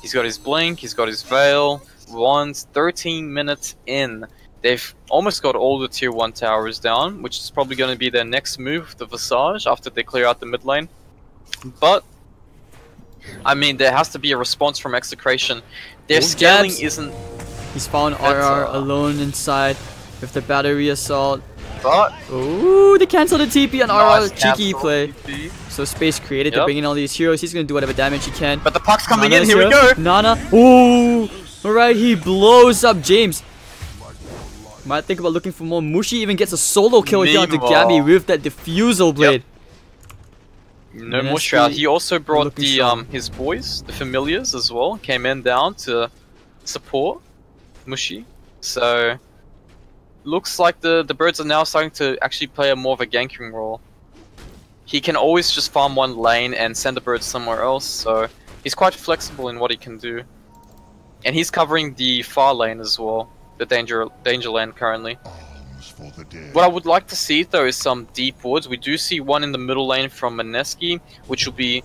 He's got his Blink, he's got his Veil. 13 minutes in. They've almost got all the tier 1 towers down, which is probably going to be their next move, the Visage, after they clear out the mid lane. But, there has to be a response from Execration. Their scaling isn't... He's found RR alone inside with the Battery Assault. But... Ooh, they cancelled the TP on RR. Cheeky play. TP. So space created to bring in all these heroes. He's going to do whatever damage he can. But the puck's coming in. Here we go. Nana. Ooh. Alright, he blows up James. Might think about looking for more. Mushi even gets a solo kill here onto Gabby with that Diffusal Blade. No more Shroud. He also brought the his boys, the Familiars as well. Came in down to support Mushi. So looks like the birds are now starting to actually play a more of a ganking role. He can always just farm one lane and send the birds somewhere else, so he's quite flexible in what he can do. And he's covering the far lane as well, the danger lane currently. What I would like to see though is some deep wards. We do see one in the middle lane from Minesky, which will be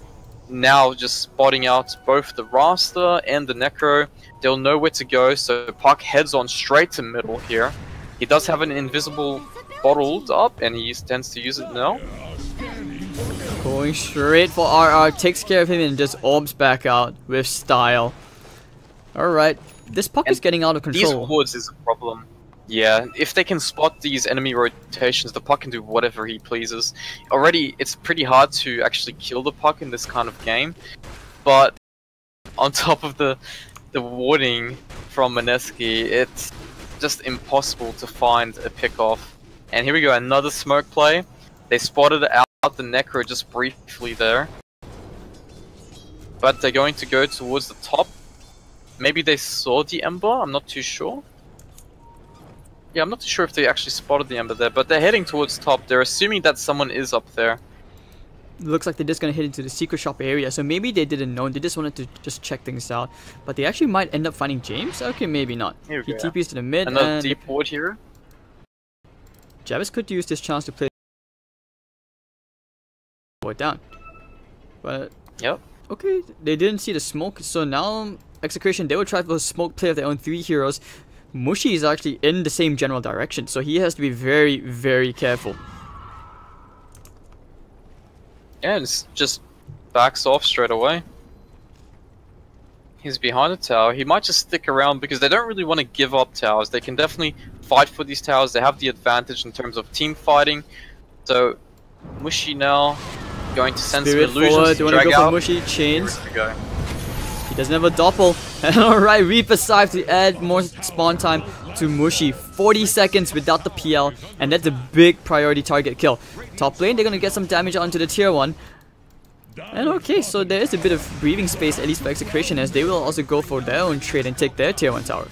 now just spotting out both the Rasta and the Necro. They'll know where to go, so Puck heads on straight to middle here. He does have an invisible bottled up, and he tends to use it now. Going straight for RR, takes care of him and just orbs back out with style. Alright, this Puck is getting out of control. These wards is a problem. Yeah, if they can spot these enemy rotations, the Puck can do whatever he pleases. Already, it's pretty hard to actually kill the Puck in this kind of game, but on top of the warding from Minesky, it's just impossible to find a pick-off. And here we go, another smoke play. They spotted out the Necro just briefly there. but they're going to go towards the top. Maybe they saw the Ember, I'm not too sure. Yeah, I'm not too sure if they actually spotted the Ember there, but they're heading towards top. They're assuming that someone is up there. Looks like they're just gonna head into the secret shop area, so maybe they didn't know. They just wanted to just check things out, but they actually might end up finding James. Okay, maybe not. He TPs to the mid. Another deep ward here. Jabez could use this chance to play it down, but yep. Okay, they didn't see the smoke, so now Execration, they will try for a smoke play of their own 3 heroes. Mushi is actually in the same general direction, so he has to be very, very careful. Yeah, and just backs off straight away. He's behind the tower. He might just stick around because they don't really want to give up towers. They can definitely fight for these towers. They have the advantage in terms of team fighting. So Mushi now going to send some illusions to drag out. Mushi chains. He doesn't have a doppel. Alright, Reaper Scythe to add more spawn time to Mushi. 40 seconds without the PL, and that's a big priority target kill. Top lane, they're gonna get some damage onto the tier 1. And okay, so there is a bit of breathing space, at least for Execration, as they will also go for their own trade and take their tier 1 tower.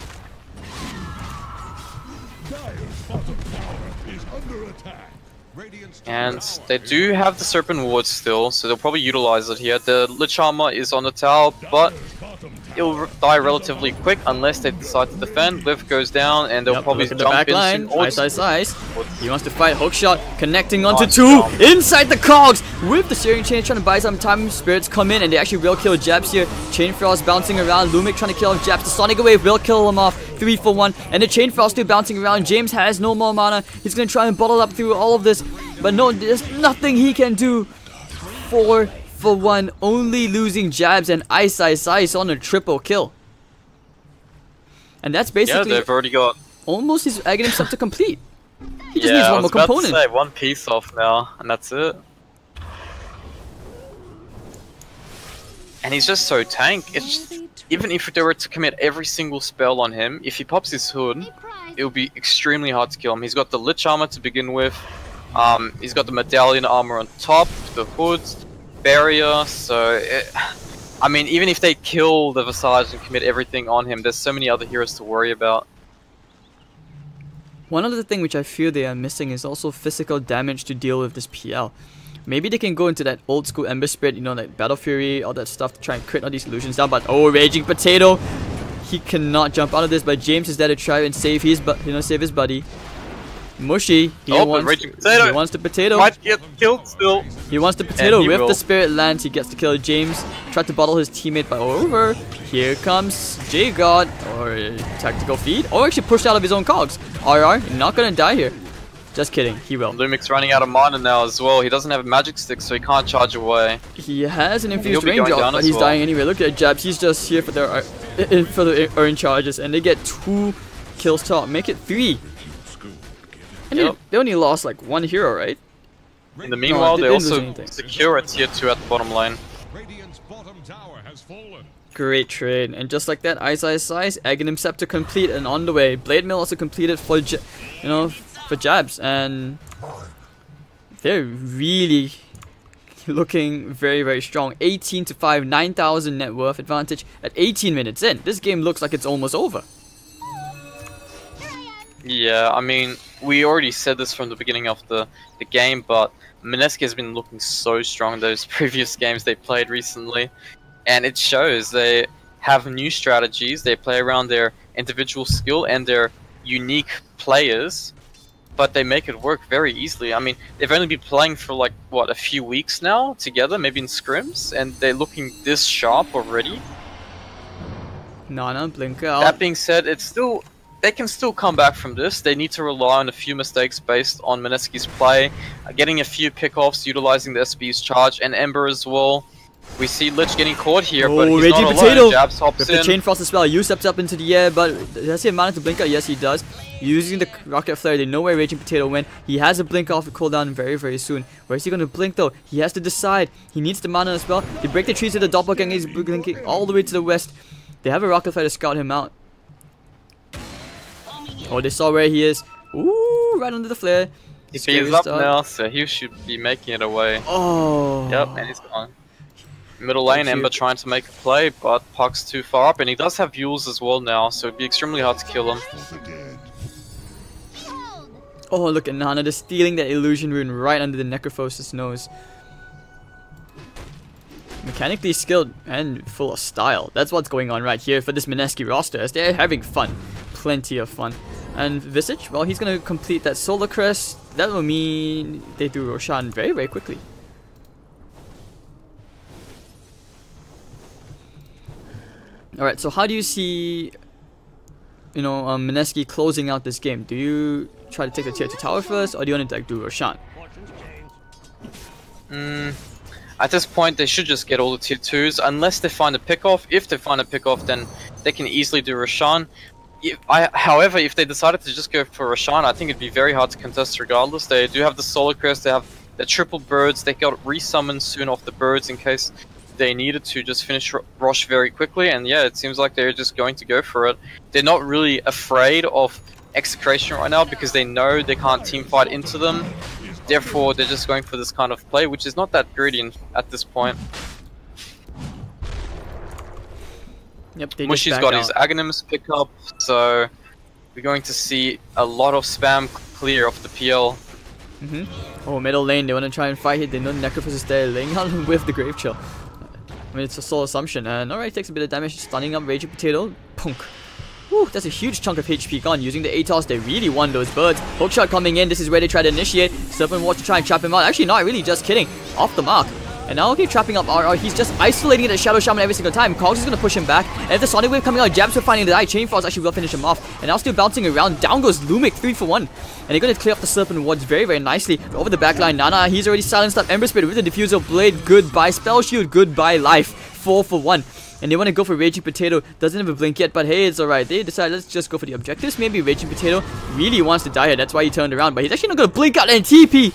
And they do have the Serpent Ward still, so they'll probably utilize it here. The Lich Armor is on the tower, but it'll die relatively quick unless they decide to defend. Lift goes down, and they'll probably jump the back in line. Ice. He wants to fight. Hookshot connecting onto Nice 2 jump. inside the cogs with the Searing Chain, trying to buy some time. Spirits come in and they actually will kill Jabs here. Chain Frost bouncing around. Lumic trying to kill off Jabs. The Sonic Wave will kill him off. 3 for 1, and the Chain Frost still bouncing around. James has no more mana. He's gonna try and bottle up through all of this, but no, there's nothing he can do. 4 for 1, only losing Jabs and Ice on a triple kill. And that's basically they've already got almost his Aghanim Scepter complete. He just needs one more component. To say, one piece off now, and that's it. And he's just so tank. It's just, even if they were to commit every single spell on him, if he pops his hood, it will be extremely hard to kill him. He's got the Lich Armor to begin with. He's got the Medallion Armor on top, the hoods, barrier, so I mean, even if they kill the Visage and commit everything on him, there's so many other heroes to worry about. One other thing which I feel they are missing is also physical damage to deal with this PL. Maybe they can go into that old school Ember Spirit, you know, like Battle Fury, all that stuff to try and crit all these illusions down, but oh, Raging Potato! He cannot jump out of this, but James is there to try and save his, save his buddy. Mushi, he wants the potato. Might get killed still. He wants the potato with the Spirit Lance. He gets to kill James. Tried to bottle his teammate, but over. Here comes J-God, or Tactical Feed. Oh, actually pushed out of his own cogs. RR, not gonna die here. Just kidding, he will. Lumic's running out of mana now as well. He doesn't have a magic stick, so he can't charge away. He has an infused range up, but he's dying anyway. Look at Jabs, he's just here for the earn charges, and they get 2 kills top, make it 3. And they only lost like 1 hero, right? In the meanwhile, they also secure a tier 2 at the bottom lane. Great trade, and just like that, Ice, Aghanim Scepter complete and on the way. Blade Mill also completed for for Jabs, and they're really looking very, very strong. 18 to 5, 9,000 net worth advantage at 18 minutes in. This game looks like it's almost over. Yeah, I mean, we already said this from the beginning of the game, but Minesky has been looking so strong in those previous games they played recently. And it shows. They have new strategies, they play around their individual skill and their unique players, but they make it work very easily. I mean, they've only been playing for like, what, a few weeks now together, maybe in scrims, and they're looking this sharp already. Nana, blink out. That being said, it's still... They can still come back from this. They need to rely on a few mistakes based on Minesky's play, getting a few pickoffs, utilizing the SB's charge, and Ember as well. We see Lich getting caught here, but he's Raging not Potato. alone. Jabs hops with in. The Chain Frost as well. You steps up into the air, but does he have mana to blink out? Yes, he does. Using the Rocket Flare, they know where Raging Potato went. He has a blink off the cooldown very, very soon. Where is he going to blink though? He has to decide. He needs the mana as well. They break the trees to the Doppelganger. He's blinking all the way to the west. They have a Rocket Flare to scout him out. Oh, they saw where he is. Ooh, right under the flare. He is up now, so he should be making it away. Oh. Yep, and he's gone. Middle lane, Ember trying to make a play, but Puck's too far up, and he does have Yules as well now, so it'd be extremely hard to kill him. Oh, look at Nana just stealing that illusion rune right under the Necrophos's nose. Mechanically skilled and full of style. That's what's going on right here for this Minesky roster, as they're having fun. Plenty of fun. And Visage, well, he's going to complete that Solar Crest. That will mean they do Roshan very, very quickly. Alright, so how do you see, you know, Minesky closing out this game? Do you try to take the tier 2 tower first, or do you want to like, do Roshan? At this point, they should just get all the tier 2s, unless they find a pick-off. If they find a pick-off, then they can easily do Roshan. However, if they decided to just go for Roshan, I think it'd be very hard to contest regardless. They do have the Solar Crest, they have the triple birds, they got resummoned soon off the birds in case they needed to just finish Rosh very quickly, and yeah, it seems like they're just going to go for it. They're not really afraid of Execration right now because they know they can't team fight into them. Therefore, they're just going for this kind of play, which is not that greedy at this point. Yep, Mushi's got his Aghanims pick up, so we're going to see a lot of spam clear off the PL. Oh, middle lane, they want to try and fight it. They know Necrophos is there, laying out with the Grave Chill. I mean, it's a sole assumption, and alright, takes a bit of damage, stunning up Raging Potato. Punk. Whew, that's a huge chunk of HP gone. Using the ATOS, they really won those birds. Hookshot coming in, this is where they try to initiate. Serpent Watch to try and trap him out. Actually, not really, just kidding. Off the mark. And now keep trapping up RR. He's just isolating the Shadow Shaman every single time. Cogs is going to push him back. And if the Sonic Wave coming out, Jabs are finding the eye. Chainfalls actually will finish him off. And now still bouncing around. Down goes Lumic, 3 for 1. And they're going to clear off the Serpent Wards very, very nicely. Over the backline, Nana, he's already silenced up Ember Spirit with the Diffusal Blade. Goodbye. Spell Shield, goodbye life. 4 for 1. And they want to go for Raging Potato. Doesn't have a blink yet, but hey, it's alright. They decide, let's just go for the objectives. Maybe Raging Potato really wants to die here. That's why he turned around. But he's actually not going to blink out and TP.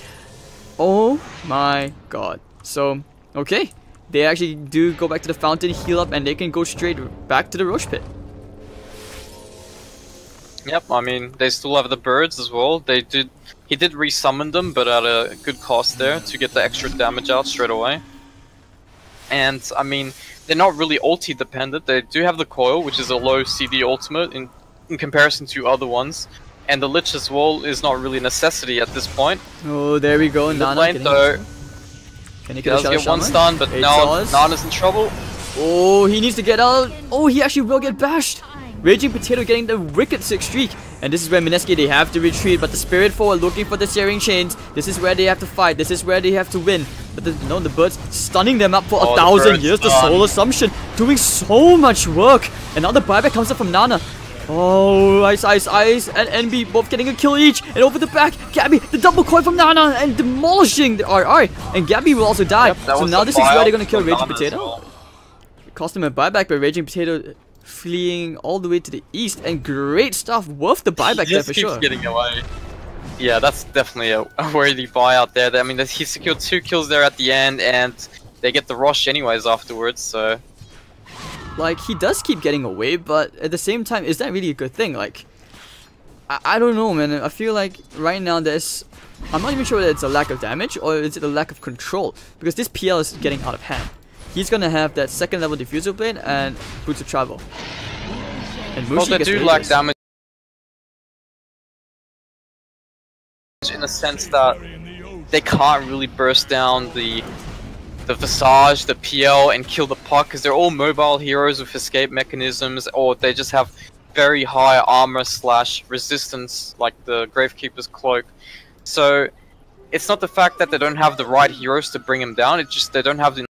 Oh my god. So, okay. They actually do go back to the fountain, heal up, and they can go straight back to the Rosh Pit. Yep, I mean, they still have the birds as well. He did resummon them, but at a good cost there to get the extra damage out straight away. And, I mean, they're not really ulti dependent. They do have the coil, which is a low CD ultimate in comparison to other ones. And the Lich as well is not really a necessity at this point. Oh, there we go. Nana lane, though, can he does get one stun, but now Nana's in trouble. Oh, he needs to get out. Oh, he actually will get bashed. Raging Potato getting the wicked 6 streak. And this is where Minesky, they have to retreat. But the Spirit forward looking for the Searing Chains. This is where they have to fight. This is where they have to win. But the birds stunning them up for 1,000 years. The Soul Assumption doing so much work. And now the buyback comes up from Nana. Oh, Ice, and NB both getting a kill each. And over the back, Gabby, the double coin from Nana and demolishing the RR. And Gabby will also die. Yep, so now this is where they're going to kill Raging Potato. Well. It cost him a buyback, but Raging Potato fleeing all the way to the east. And great stuff, worth the buyback there for sure. He just keeps getting away. Yeah, that's definitely a worthy buy out there. I mean, he secured 2 kills there at the end, and they get the Rosh anyways afterwards, so... Like, he does keep getting away, but at the same time, is that really a good thing? Like, I don't know, man. I feel like right now there's... I'm not even sure whether it's a lack of damage or is it a lack of control. Because this PL is getting out of hand. He's gonna have that 2nd level Diffusal Blade and Boots of Travel. And Mushi they do lack damage in the sense that they can't really burst down the Visage, the PL, and kill the Puck because they're all mobile heroes with escape mechanisms, or they just have very high armor / resistance, like the Gravekeeper's Cloak. So it's not the fact that they don't have the right heroes to bring them down, it's just they don't have the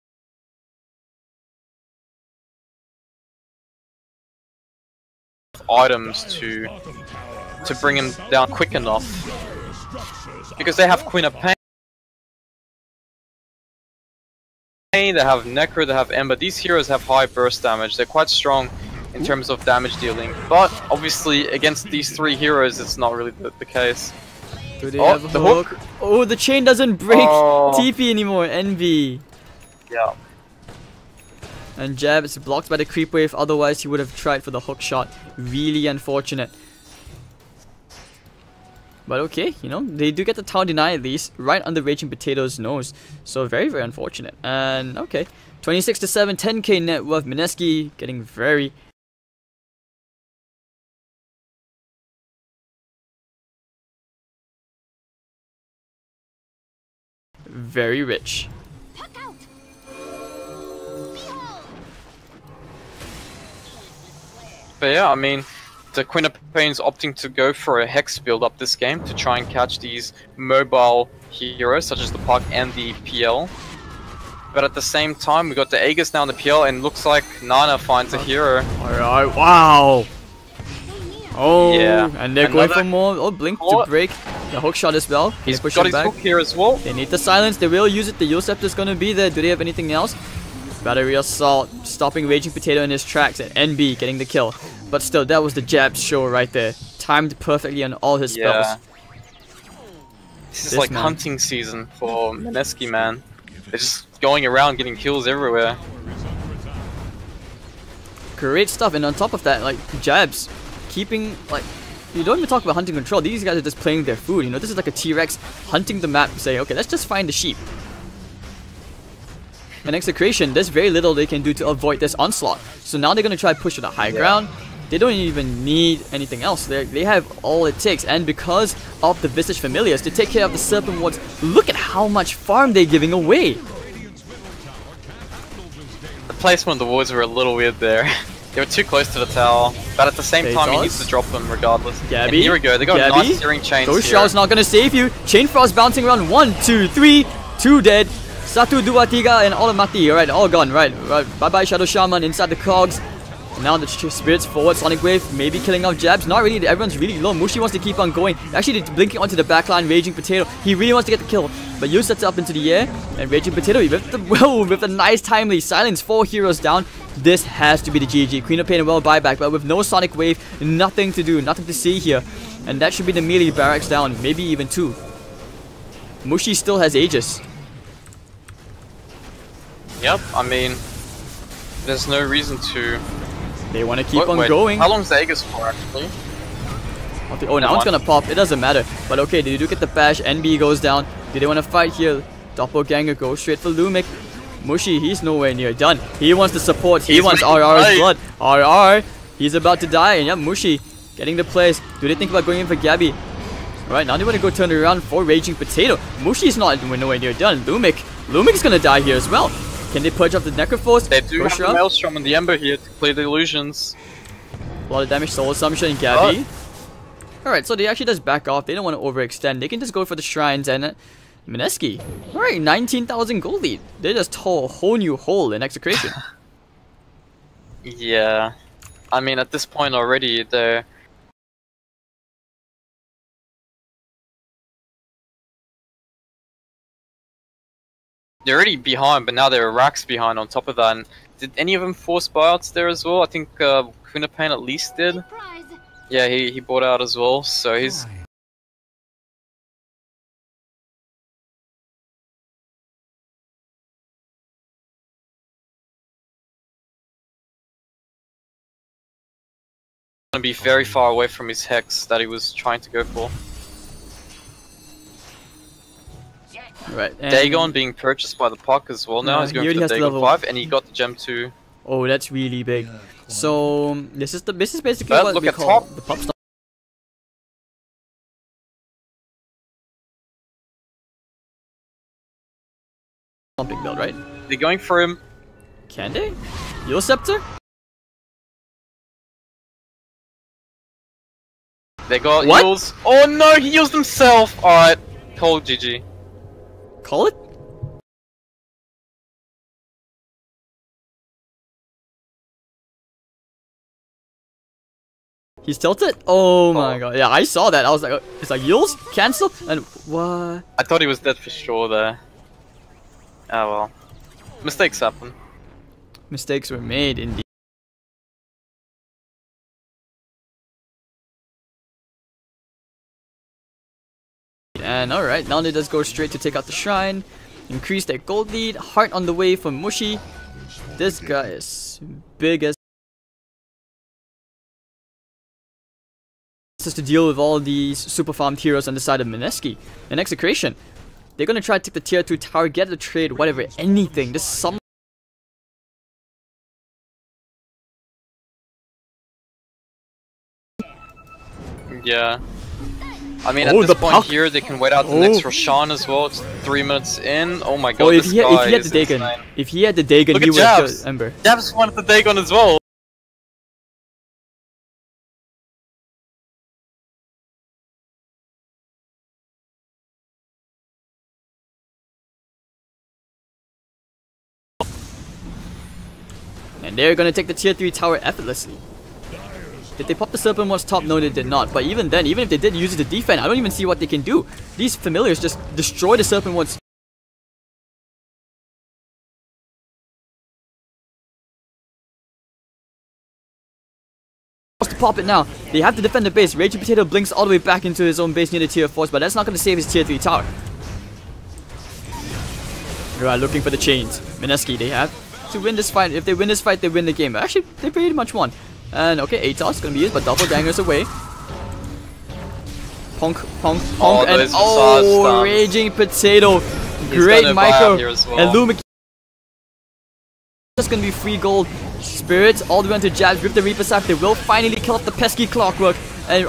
items to bring them down quick enough. Because they have Queen of Pain, they have Necro, they have Ember. These heroes have high burst damage. They're quite strong in terms of damage dealing. But obviously against these 3 heroes it's not really the case. Do they have the hook? Oh, the chain doesn't break TP anymore. Envy. Yeah. And Jab is blocked by the creep wave, otherwise he would have tried for the hook shot. Really unfortunate. But okay, you know, they do get the tower deny at least, right under Raging Potato's nose. So very, very unfortunate. And okay, 26 to 7, 10k net worth. Minesky getting very rich. But yeah, I mean, the Queen of Pain's opting to go for a Hex build up this game to try and catch these mobile heroes such as the Puck and the PL. But at the same time, we got the Aegis now in the PL, and looks like Nana finds a hero. Alright, wow! Oh, yeah. And they're going for more. Oh, Blink to break the hook shot as well. He's pushing got his back. Hook here as well. They need the silence. They will use it. The Yosep is going to be there. Do they have anything else? Battery Assault, stopping Raging Potato in his tracks, and NB getting the kill. But still, that was the jab show right there. Timed perfectly on all his spells. This is like hunting season for Minesky, man. They're just going around getting kills everywhere. Great stuff, and on top of that, like, jabs. Keeping, like, you don't even talk about hunting control. These guys are just playing their food, you know. This is like a T-Rex hunting the map, saying, okay, let's just find the sheep. And Execration, there's very little they can do to avoid this onslaught. So now they're going to try to push to the high ground. They don't even need anything else. They have all it takes. And because of the Visage Familiars to take care of the Serpent Wards, look at how much farm they're giving away. The placement of the wards were a little weird there. They were too close to the tower. But at the same time, he needs to drop them regardless. Gabby, and here we go. They got a nice searing chains Ghost Shroud's not going to save you. Chain Frost bouncing around. 1, 2, 3. 2 dead. Satu, dua, tiga, and all mati. Alright, all gone. Right. Bye-bye, Shadow Shaman inside the cogs. And now the spirits forward. Sonic Wave maybe killing off jabs. Not really. Everyone's really low. Mushi wants to keep on going. Actually, blinking onto the backline. Raging Potato. He really wants to get the kill. But Yu sets it up into the air. And Raging Potato with the nice timely silence. 4 heroes down. This has to be the GG. Queen of Pain and well buyback. But with no Sonic Wave, nothing to do. Nothing to see here. And that should be the melee barracks down. Maybe even 2. Mushi still has Aegis. Yep, I mean, there's no reason to... They want to keep on going. How long's the Aegis for, actually? Oh, now it's gonna pop. It doesn't matter. But okay, they do get the bash. NB goes down. Do they want to fight here? Doppelganger goes straight for Lumic. Mushi, he's nowhere near done. He wants the support. He wants RR's blood. RR, he's about to die. And yeah, Mushi getting the place. Do they think about going in for Gabby? Alright, now they want to go turn it around for Raging Potato. Mushi's not nowhere near done. Lumic's gonna die here as well. Can they purge off the Necroforce? They do have the Maelstrom and the Ember here to clear the illusions. A lot of damage, Soul Assumption and Gabby. Alright, so they actually just back off. They don't want to overextend. They can just go for the shrines and Minesky. Alright, 19,000 gold lead. They just tore a whole new hole in Execration. Yeah. I mean, at this point already, they're already behind, but now they're racks behind on top of that. And did any of them force buyouts there as well? I think Queen of Pain at least did. Yeah, he bought out as well, so he's... gonna be very far away from his Hex that he was trying to go for. Right, Dagon being purchased by the Puck as well now. He's going for the Dagon 5 and he got the gem 2. Oh, that's really big. So this is basically what we call the pop stop. Pumping build, right? They're going for him. Can they? Yule Scepter? They got heals. Oh no, he used himself! Alright, call GG. Call it? He's tilted? Oh my god. Yeah, I saw that. I was like, it's like, Yules? Cancel? And what? I thought he was dead for sure there. Oh well. Mistakes happen. Mistakes were made indeed. And alright, now they just go straight to take out the shrine. Increase their gold lead. Heart on the way for Mushi. This guy is big as to deal with all these super farmed heroes on the side of Minesky. And Execration, they're gonna try to take the tier 2 tower, get the trade, whatever, anything. Just some Yeah. I mean, at this point here, they can wait out the next Roshan as well. It's 3 minutes in. Oh my god, if he had the Dagon, if he had the Dagon, he would have got Ember. Jabs wanted the Dagon as well. And they're gonna take the tier 3 tower effortlessly. Did they pop the Serpent Ward's top? No, they did not. But even then, even if they did use it to defend, I don't even see what they can do. These familiars just destroy the Serpent Ward's. To pop it now. They have to defend the base. Raging Potato blinks all the way back into his own base near the tier 4s, but that's not going to save his tier 3 tower. They are looking for the chains. Minesky, they have to win this fight. If they win this fight, they win the game. Actually, they pretty much won. And okay, ATOS is going to be used, but Doppelganger's away. Ponk, and Raging Potato. Great micro. Well. And Lumic just going to be free gold. Spirits all the way onto Jabs with the Reaper Scythe. They will finally kill off the pesky Clockwork. And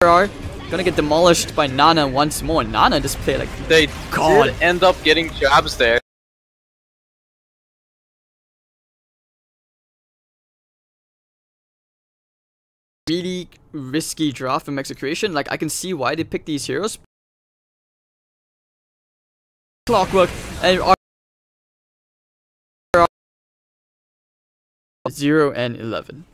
are gonna get demolished by Nana once more. Nana just played like they did end up getting Jabs there. Really risky draft from Execration. Like I can see why they picked these heroes. Clockwork and 0 and 11.